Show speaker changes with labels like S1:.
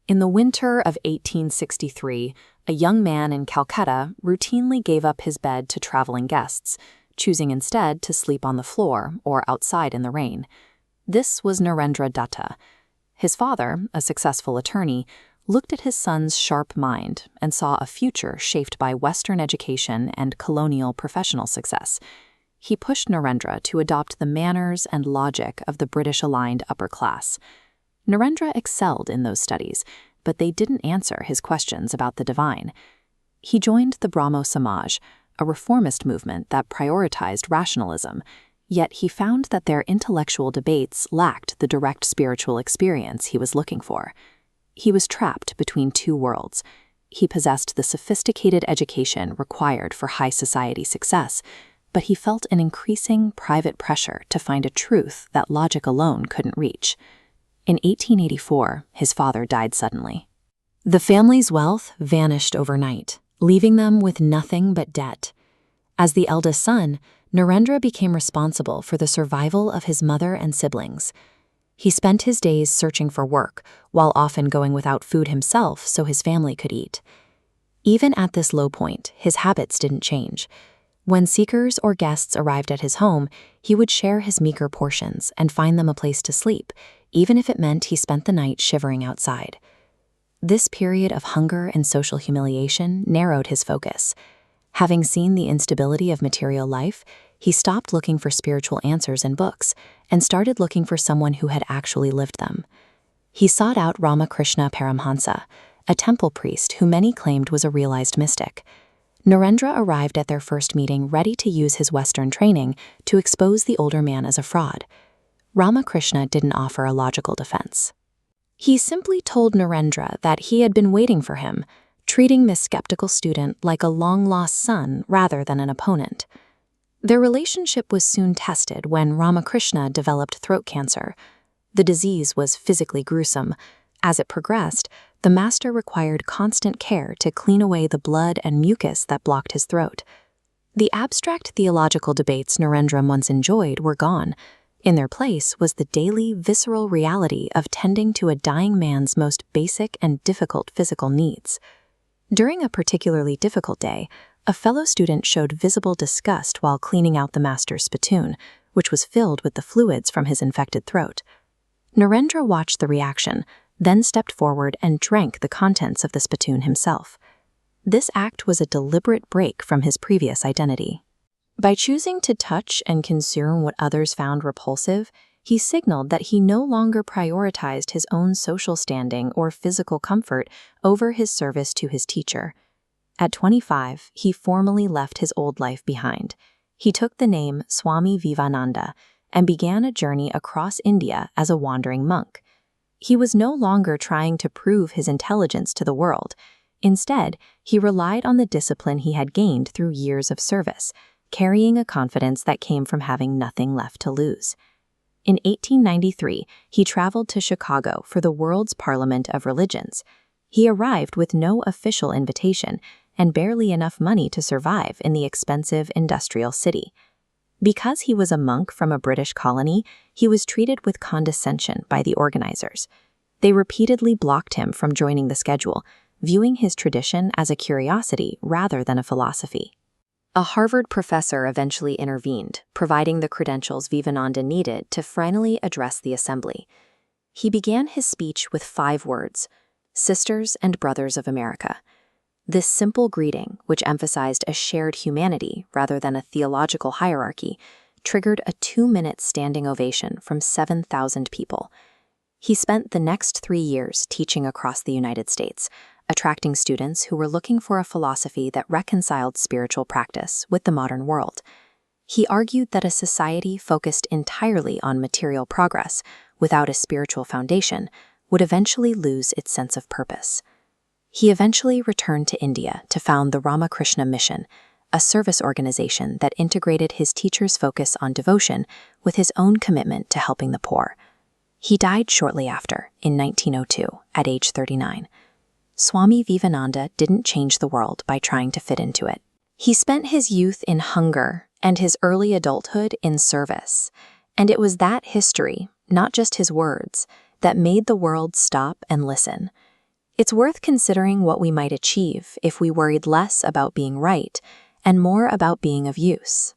S1: In the winter of 1863, a young man in Calcutta routinely gave up his bed to traveling guests, choosing instead to sleep on the floor or outside in the rain. This was Narendra Dutta. His father, a successful attorney, looked at his son's sharp mind and saw a future shaped by Western education and colonial professional success. He pushed Narendra to adopt the manners and logic of the British-aligned upper class. Narendra excelled in those studies, but they didn't answer his questions about the divine. He joined the Brahmo Samaj, a reformist movement that prioritized rationalism, yet he found that their intellectual debates lacked the direct spiritual experience he was looking for. He was trapped between two worlds. He possessed the sophisticated education required for high society success, but he felt an increasing private pressure to find a truth that logic alone couldn't reach. In 1884, his father died suddenly. The family's wealth vanished overnight, leaving them with nothing but debt. As the eldest son, Narendra became responsible for the survival of his mother and siblings. He spent his days searching for work, while often going without food himself so his family could eat. Even at this low point, his habits didn't change. When seekers or guests arrived at his home, he would share his meager portions and find them a place to sleep, even if it meant he spent the night shivering outside. This period of hunger and social humiliation narrowed his focus. Having seen the instability of material life, he stopped looking for spiritual answers in books and started looking for someone who had actually lived them. He sought out Ramakrishna Paramhansa, a temple priest who many claimed was a realized mystic. Narendra arrived at their first meeting ready to use his Western training to expose the older man as a fraud. Ramakrishna didn't offer a logical defense. He simply told Narendra that he had been waiting for him, treating this skeptical student like a long-lost son rather than an opponent. Their relationship was soon tested when Ramakrishna developed throat cancer. The disease was physically gruesome. As it progressed, the master required constant care to clean away the blood and mucus that blocked his throat. The abstract theological debates Narendra once enjoyed were gone. In their place was the daily, visceral reality of tending to a dying man's most basic and difficult physical needs. During a particularly difficult day, a fellow student showed visible disgust while cleaning out the master's spittoon, which was filled with the fluids from his infected throat. Narendra watched the reaction, then stepped forward and drank the contents of the spittoon himself. This act was a deliberate break from his previous identity. By choosing to touch and consume what others found repulsive, he signaled that he no longer prioritized his own social standing or physical comfort over his service to his teacher. At 25, he formally left his old life behind. He took the name Swami Vivekananda and began a journey across India as a wandering monk. He was no longer trying to prove his intelligence to the world. Instead, he relied on the discipline he had gained through years of service, carrying a confidence that came from having nothing left to lose. In 1893, he traveled to Chicago for the World's Parliament of Religions. He arrived with no official invitation and barely enough money to survive in the expensive industrial city. Because he was a monk from a British colony, he was treated with condescension by the organizers. They repeatedly blocked him from joining the schedule, viewing his tradition as a curiosity rather than a philosophy. A Harvard professor eventually intervened, providing the credentials Vivekananda needed to finally address the assembly. He began his speech with 5 words: "Sisters and Brothers of America." This simple greeting, which emphasized a shared humanity rather than a theological hierarchy, triggered a 2-minute standing ovation from 7,000 people. He spent the next 3 years teaching across the United States, attracting students who were looking for a philosophy that reconciled spiritual practice with the modern world. He argued that a society focused entirely on material progress, without a spiritual foundation, would eventually lose its sense of purpose. He eventually returned to India to found the Ramakrishna Mission, a service organization that integrated his teacher's focus on devotion with his own commitment to helping the poor. He died shortly after, in 1902, at age 39. Swami Vivekananda didn't change the world by trying to fit into it. He spent his youth in hunger and his early adulthood in service. And it was that history, not just his words, that made the world stop and listen. It's worth considering what we might achieve if we worried less about being right and more about being of use.